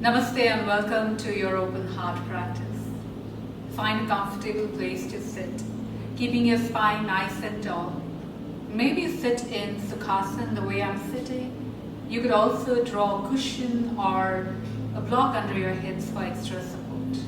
Namaste and welcome to your open heart practice. Find a comfortable place to sit, keeping your spine nice and tall. Maybe sit in Sukhasana the way I'm sitting. You could also draw a cushion or a block under your hips for extra support.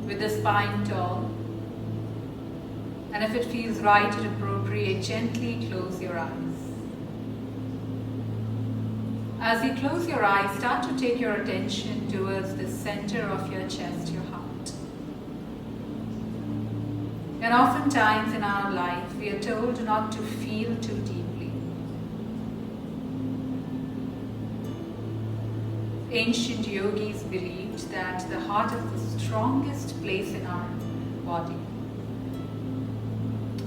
With the spine tall, and if it feels right and appropriate, gently close your eyes. As you close your eyes, start to take your attention towards the center of your chest, your heart. And oftentimes in our life, we are told not to feel too deeply. Ancient yogis believed that the heart is the strongest place in our body.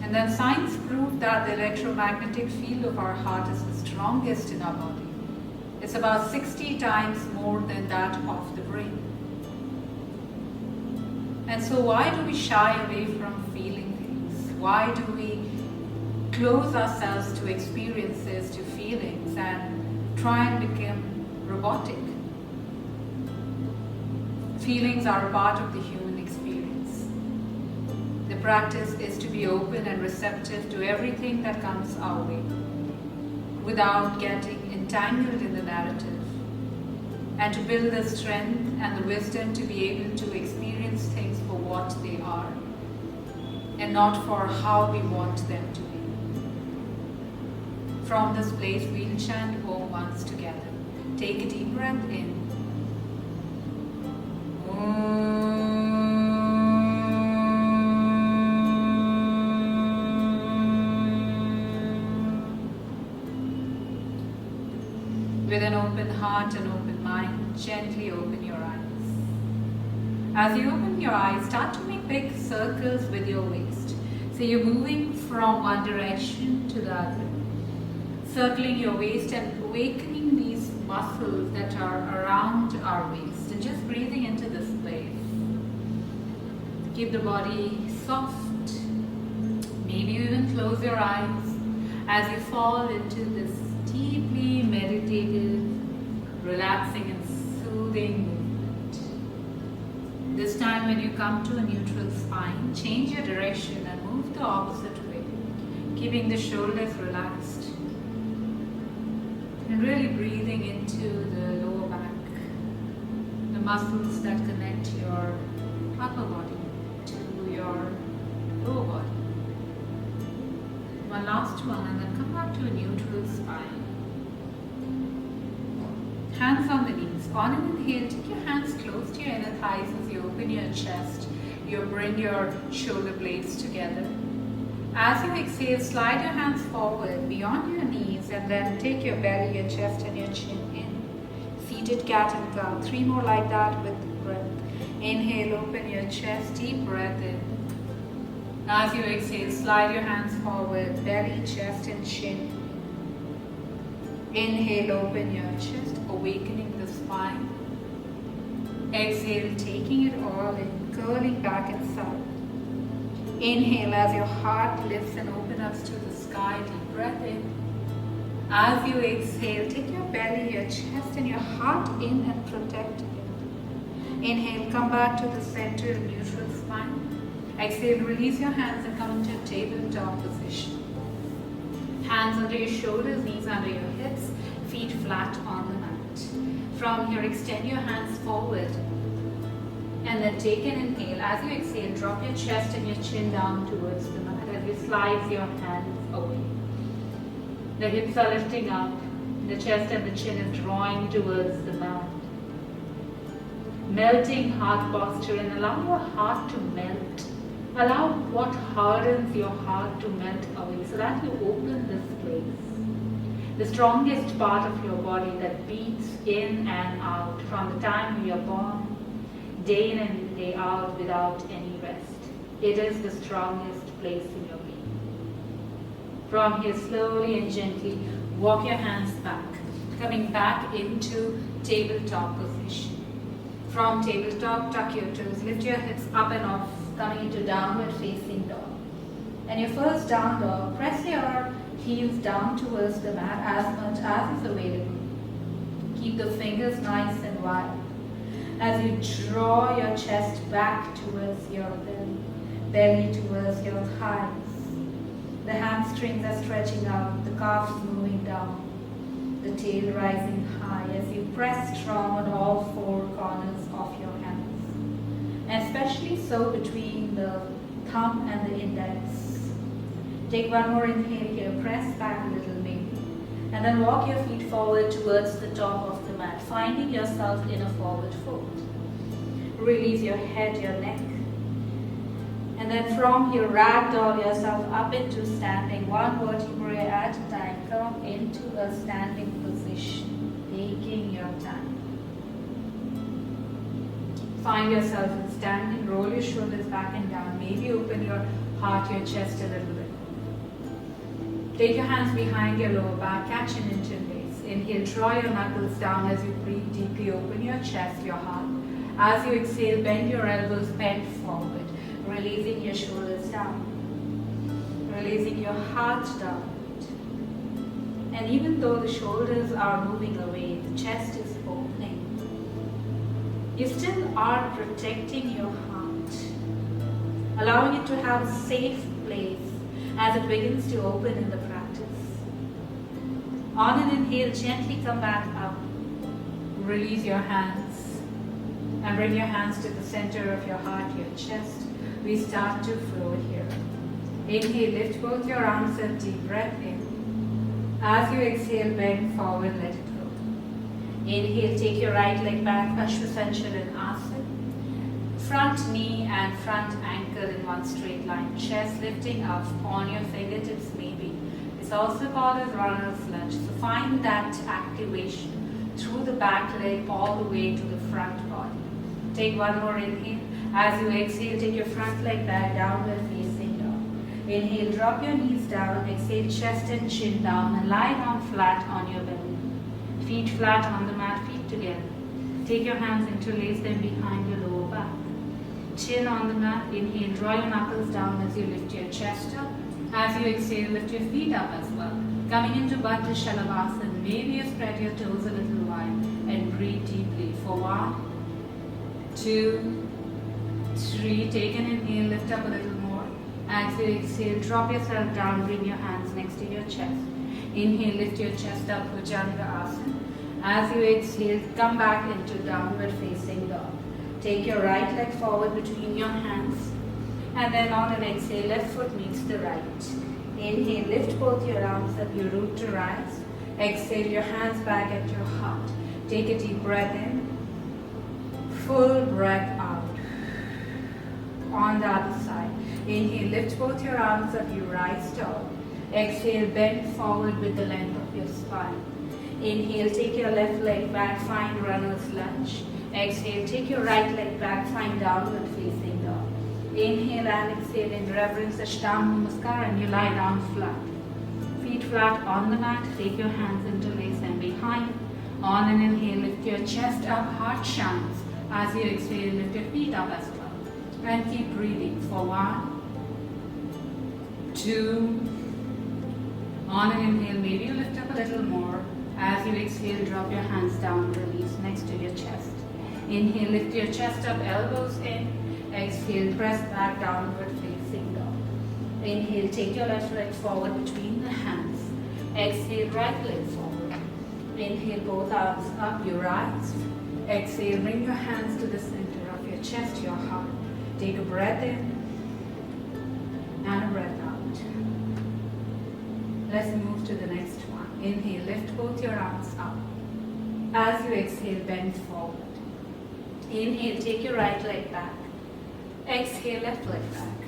And then science proved that the electromagnetic field of our heart is the strongest in our body. It's about 60 times more than that of the brain. And so why do we shy away from feeling things? Why do we close ourselves to experiences, to feelings, and try and become robotic? Feelings are a part of the human experience. The practice is to be open and receptive to everything that comes our way, without getting entangled in the narrative, and to build the strength and the wisdom to be able to experience things for what they are and not for how we want them to be. From this place, we'll chant Om once together. Take a deep breath in. With an open heart and open mind, gently open your eyes. As you open your eyes, start to make big circles with your waist. So you're moving from one direction to the other, circling your waist and awakening these muscles that are around our waist, and just breathing into this place. Keep the body soft. Maybe you even close your eyes as you fall into this deeply meditative, relaxing and soothing movement. This time when you come to a neutral spine, change your direction and move the opposite way, keeping the shoulders relaxed and really breathing into the lower back, the muscles that connect your upper body to your lower body. One last one, and then come back to a neutral spine. Hands on the knees. On an inhale, take your hands close to your inner thighs as you open your chest. You bring your shoulder blades together. As you exhale, slide your hands forward beyond your knees and then take your belly, your chest and your chin in. Seated cat and cow. 3 more like that with the breath. Inhale, open your chest, deep breath in. As you exhale, slide your hands forward, belly, chest and chin. Inhale, open your chest, awakening the spine. Exhale, taking it all in, curling back and south. Inhale as your heart lifts and opens up to the sky, deep breath in. As you exhale, take your belly, your chest and your heart in and protect it. Inhale, come back to the center, neutral spine. Exhale, release your hands and come into tabletop position. Hands under your shoulders, knees under your hips, feet flat on the mat. From here, extend your hands forward and then take an inhale. As you exhale, drop your chest and your chin down towards the mat as you slide your hands away. The hips are lifting up, the chest and the chin is drawing towards the mat. Melting heart posture, and allow your heart to melt. Allow what hardens your heart to melt away so that you open this place. The strongest part of your body that beats in and out from the time you are born, day in and day out without any rest. It is the strongest place in your being. From here, slowly and gently walk your hands back, coming back into tabletop position. From tabletop, tuck your toes, lift your hips up and off, coming into downward facing dog. And your first down dog, press your heels down towards the mat as much as is available. Keep the fingers nice and wide. As you draw your chest back towards your belly towards your thighs. The hamstrings are stretching out, the calves moving down, the tail rising high as you press strong on all four corners of your hands, especially so between the thumb and the index. Take one more inhale here, press back a little maybe, and then walk your feet forward towards the top of the mat, finding yourself in a forward fold. Release your head, your neck. And then from here, ragdoll yourself up into standing, one vertebrae at a time. Come into a standing position, taking your time. Find yourself in standing, roll your shoulders back and down. Maybe open your heart, your chest a little bit. Take your hands behind your lower back, catch an interlace. Inhale, draw your knuckles down as you breathe deeply. Open your chest, your heart. As you exhale, bend your elbows, bend forward. Releasing your shoulders down, releasing your heart down. And even though the shoulders are moving away, the chest is opening, you still are protecting your heart, allowing it to have a safe place as it begins to open in the practice. On an inhale, gently come back up, release your hands, and bring your hands to the center of your heart, your chest. We start to flow here. Inhale, lift both your arms up, deep breath in. As you exhale, bend forward, let it go. Inhale, take your right leg back, Asana. Front knee and front ankle in one straight line. Chest lifting up on your fingertips maybe. It's also called as runner's lunge. So find that activation through the back leg all the way to the front body. Take one more inhale. As you exhale, take your front leg back, downward facing dog. Inhale, drop your knees down. Exhale, chest and chin down and lie down flat on your belly. Feet flat on the mat, feet together. Take your hands, interlace them behind your lower back. Chin on the mat. Inhale, draw your knuckles down as you lift your chest up. As you exhale, lift your feet up as well. Coming into Bandha Shalabhasana, maybe you spread your toes a little wide and breathe deeply for 1, 2, 3, take an inhale, lift up a little more. As you exhale, drop yourself down, bring your hands next to your chest. Inhale, lift your chest up, Bhujangasana. As you exhale, come back into downward facing dog. Take your right leg forward between your hands. And then on an exhale, left foot meets the right. Inhale, lift both your arms up, your root to rise. Exhale, your hands back at your heart. Take a deep breath in. Full breath out. On the other side. Inhale, lift both your arms up, you rise tall. Exhale, bend forward with the length of your spine. Inhale, take your left leg back, find runner's lunge. Exhale, take your right leg back, find downward facing dog. Inhale and exhale in reverence, Ashtanga Namaskar, and you lie down flat. Feet flat on the mat, take your hands interlace them behind. On an inhale, lift your chest up, heart shines. As you exhale, lift your feet up as well. And keep breathing for 1, 2. On an inhale, maybe you lift up a little more. As you exhale, drop your hands down, release next to your chest. Inhale, lift your chest up, elbows in. Exhale, press back, downward facing dog. Inhale, take your left leg forward between the hands. Exhale, right leg forward. Inhale, both arms up, you rise. Exhale, bring your hands to the center of your chest, your heart. Take a breath in and a breath out. Let's move to the next one. Inhale, lift both your arms up. As you exhale, bend forward. Inhale, take your right leg back. Exhale, left leg back.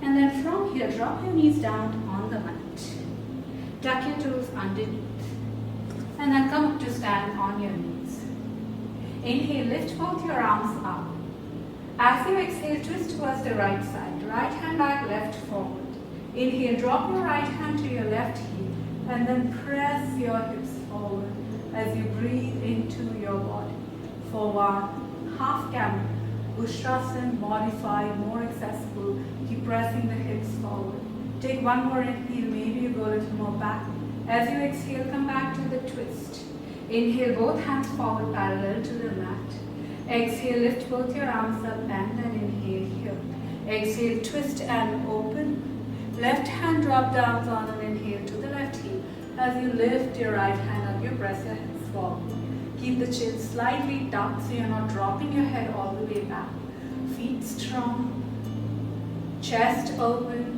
And then from here, drop your knees down on the mat. Tuck your toes underneath. And then come up to stand on your knees. Inhale, lift both your arms up. As you exhale, twist towards the right side. Right hand back, left forward. Inhale, drop your right hand to your left heel. And then press your hips forward as you breathe into your body. For 1, half camel. Ustrasana, modified, more accessible. Keep pressing the hips forward. Take one more inhale, maybe you go a little more back. As you exhale, come back to the twist. Inhale, both hands forward parallel to the mat. Exhale, lift both your arms up and then inhale here. Exhale, twist and open. Left hand drop down on an inhale to the left heel. As you lift your right hand up, you press your hips forward. Keep the chin slightly tucked so you're not dropping your head all the way back. Feet strong. Chest open.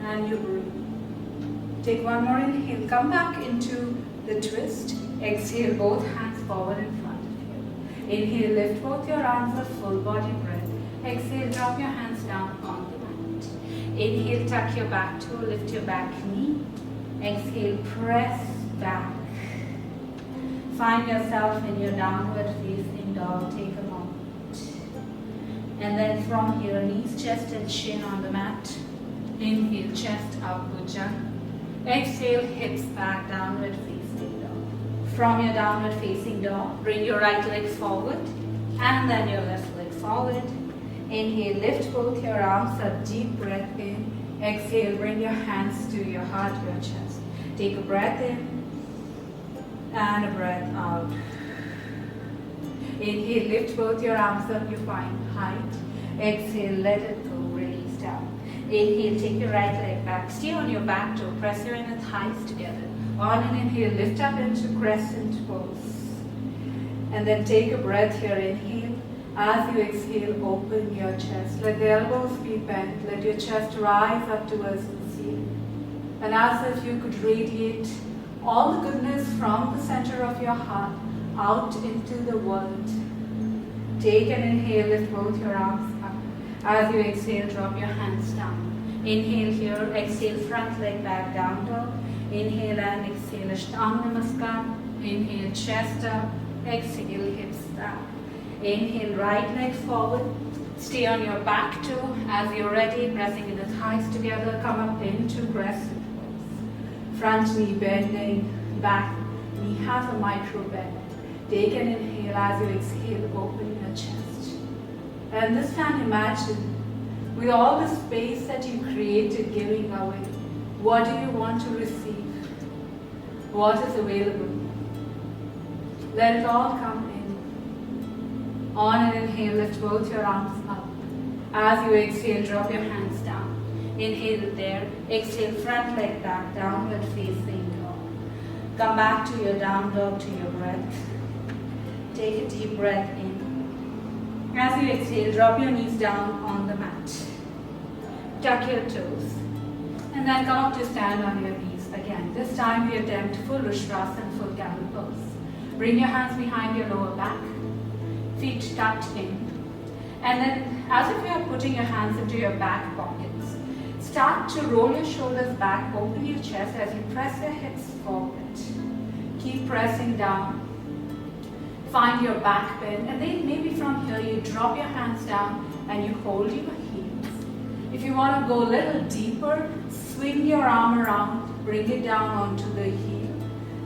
And you breathe. Take one more inhale. Come back into the twist. Exhale, both hands forward in front of you. Inhale, lift both your arms up, full body breath. Exhale, drop your hands down on the mat. Inhale, tuck your back toe, lift your back knee. Exhale, press back. Find yourself in your downward facing dog. Take a moment. And then from here, knees, chest and chin on the mat. Inhale, chest up, Bhujan. Exhale, hips back, downward facing dog. From your downward facing dog, bring your right leg forward and then your left leg forward. Inhale, lift both your arms up, deep breath in. Exhale, bring your hands to your heart, your chest. Take a breath in and a breath out. Inhale, lift both your arms up, you find height. Exhale, let it go, release down. Inhale, take your right leg back. Stay on your back toe, press your inner thighs together. On an inhale, lift up into crescent pose. And then take a breath here, inhale. As you exhale, open your chest. Let the elbows be bent. Let your chest rise up towards the ceiling. And as if you could radiate all the goodness from the center of your heart out into the world. Take an inhale, lift both your arms up. As you exhale, drop your hands down. Inhale here, exhale, front leg back, down dog. Inhale and exhale, Ashtanga Namaskar. Inhale, chest up. Exhale, hips back. Inhale, right leg forward. Stay on your back toe. As you're ready, pressing the thighs together, come up into crescent pose. Front knee bending, back knee has a micro bend. Take an inhale. As you exhale, open your chest. And this time imagine, with all the space that you created giving away, what do you want to receive? What is available? Let it all come in. On an inhale, lift both your arms up. As you exhale, drop your hands down. Inhale there. Exhale, front leg back, downward facing dog. Come back to your down dog, to your breath. Take a deep breath in. As you exhale, drop your knees down on the mat. Tuck your toes. And then come up to stand on your knees again. This time we attempt full Ustrasana, full camel pose. Bring your hands behind your lower back. Feet tucked in. And then as if you are putting your hands into your back pockets, start to roll your shoulders back, open your chest as you press your hips forward. Keep pressing down. Find your back bend, and then maybe from here you drop your hands down and you hold your heels. If you want to go a little deeper, swing your arm around, bring it down onto the heel,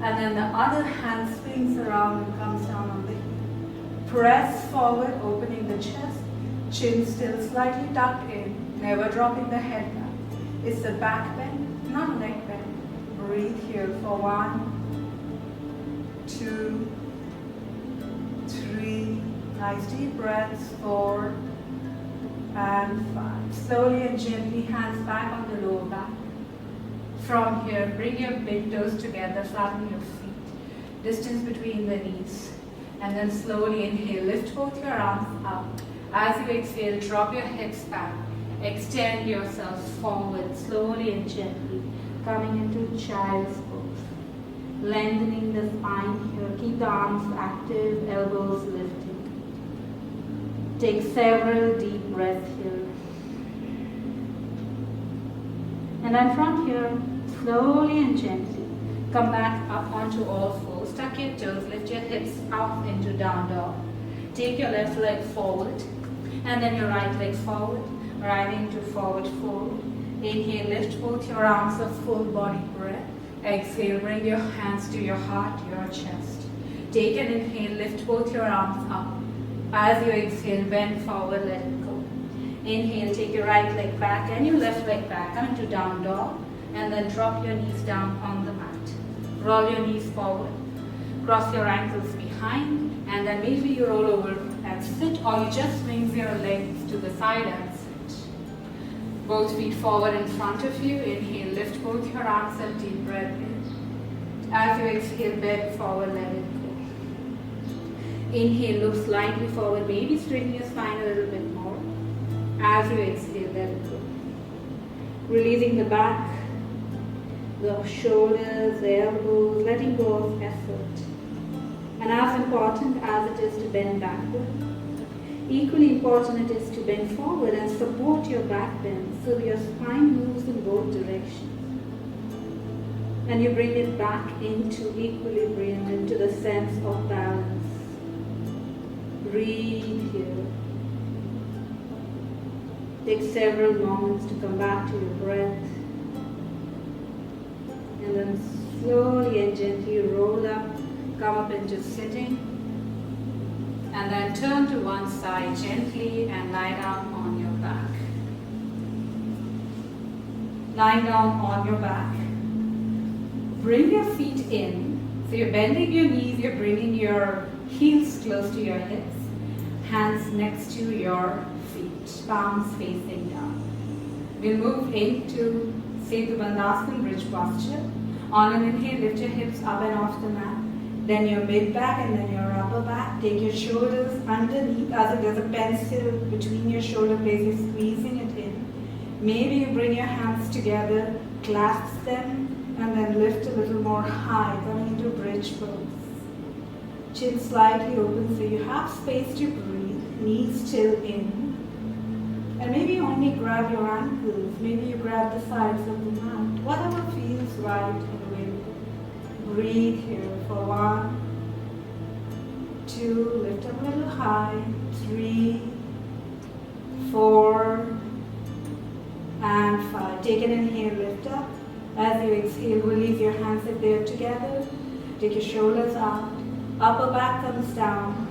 and then the other hand swings around and comes down on the heel. Press forward, opening the chest, chin still slightly tucked in, never dropping the head back. It's a back bend, not a neck bend. Breathe here for 1, 2, 3, nice deep breaths, 4 and 5. Slowly and gently, hands back on the lower back. From here, bring your big toes together, flatten your feet, distance between the knees. And then slowly inhale, lift both your arms up. As you exhale, drop your hips back. Extend yourself forward, slowly and gently, coming into child's pose. Lengthening the spine here. Keep the arms active, elbows lifted. Take several deep breaths here. And then from here, slowly and gently, come back up onto all fours. Tuck your toes, lift your hips up into down dog. Take your left leg forward, and then your right leg forward, rising to forward fold. Inhale, lift both your arms up, full body breath. Exhale, bring your hands to your heart, your chest. Take an inhale, lift both your arms up. As you exhale, bend forward, let it go. Inhale, take your right leg back and your left leg back. Come into down dog, and then drop your knees down on the mat. Roll your knees forward. Cross your ankles behind, and then maybe you roll over and sit, or you just swing your legs to the side and sit. Both feet forward in front of you. Inhale, lift both your arms and deep breath in. As you exhale, bend forward, let it go. Inhale, look slightly forward, maybe straighten your spine a little bit more. As you exhale, let it go. Releasing the back, the shoulders, the elbows, letting go of effort. And as important as it is to bend backward, equally important it is to bend forward and support your back bend so your spine moves in both directions. And you bring it back into equilibrium, into the sense of balance. Breathe here. Take several moments to come back to your breath. And then slowly and gently roll up, come up into sitting. And then turn to one side gently and lie down on your back. Lying down on your back. Bring your feet in. So you're bending your knees, you're bringing your heels close to your hips. Hands next to your feet, palms facing down. We'll move into Bandasana bridge posture. On an inhale, lift your hips up and off the mat. Then your mid back and then your upper back. Take your shoulders underneath as if there's a pencil between your shoulder blades. You're squeezing it in. Maybe you bring your hands together, clasp them, and then lift a little more high, coming into bridge pose. Chin slightly open so you have space to breathe. Knees still in. And maybe you only grab your ankles. Maybe you grab the sides of the mat. Whatever feels right and available. Breathe here for 1, 2, lift up a little high, 3, 4, and 5. Take an inhale, lift up. As you exhale, release your hands if they're together. Take your shoulders out. Upper back comes down.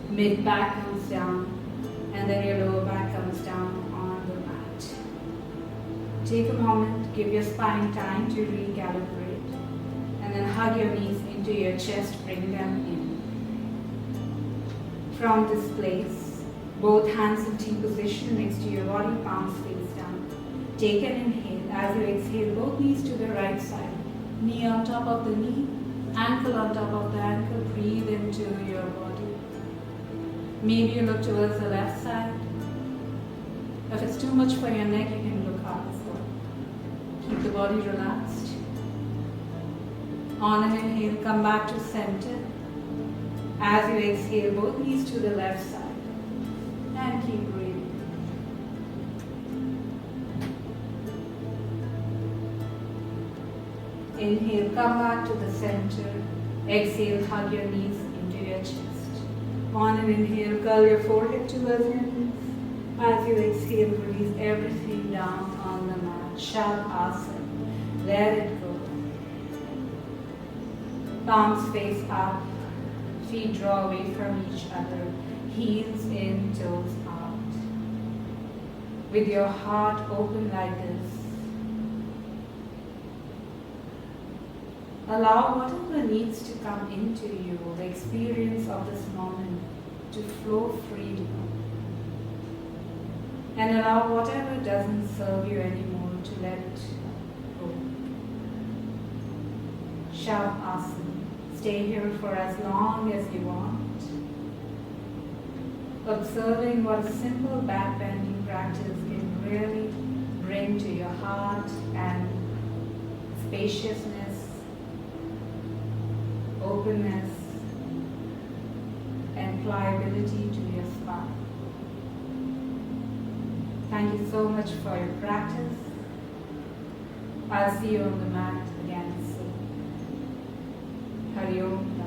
Mid back comes down. And then your lower back comes down on the mat. Take a moment, give your spine time to recalibrate. And then hug your knees into your chest, bring them in. From this place, both hands in T position next to your body, palms face down. Take an inhale. As you exhale, both knees to the right side. Knee on top of the knee, ankle on top of the ankle. Breathe into your body. Maybe you look towards the left side. If it's too much for your neck, you can look up as well. Keep the body relaxed. On an inhale, come back to center. As you exhale, both knees to the left side. And keep breathing. Inhale, come back to the center. Exhale, hug your knees into your chest. On an inhale, curl your forehead towards your knees. As you exhale, release everything down on the mat. Shavasana. Let it go. Palms face up. Feet draw away from each other. Heels in, toes out. With your heart open like this. Allow whatever needs to come into you, the experience of this moment, to flow freely. And allow whatever doesn't serve you anymore to let it go. Shavasana. Stay here for as long as you want. Observing what a simple backbending practice can really bring to your heart and spaciousness, openness, and pliability to your spine. Thank you so much for your practice. I'll see you on the mat again soon. Hari Om.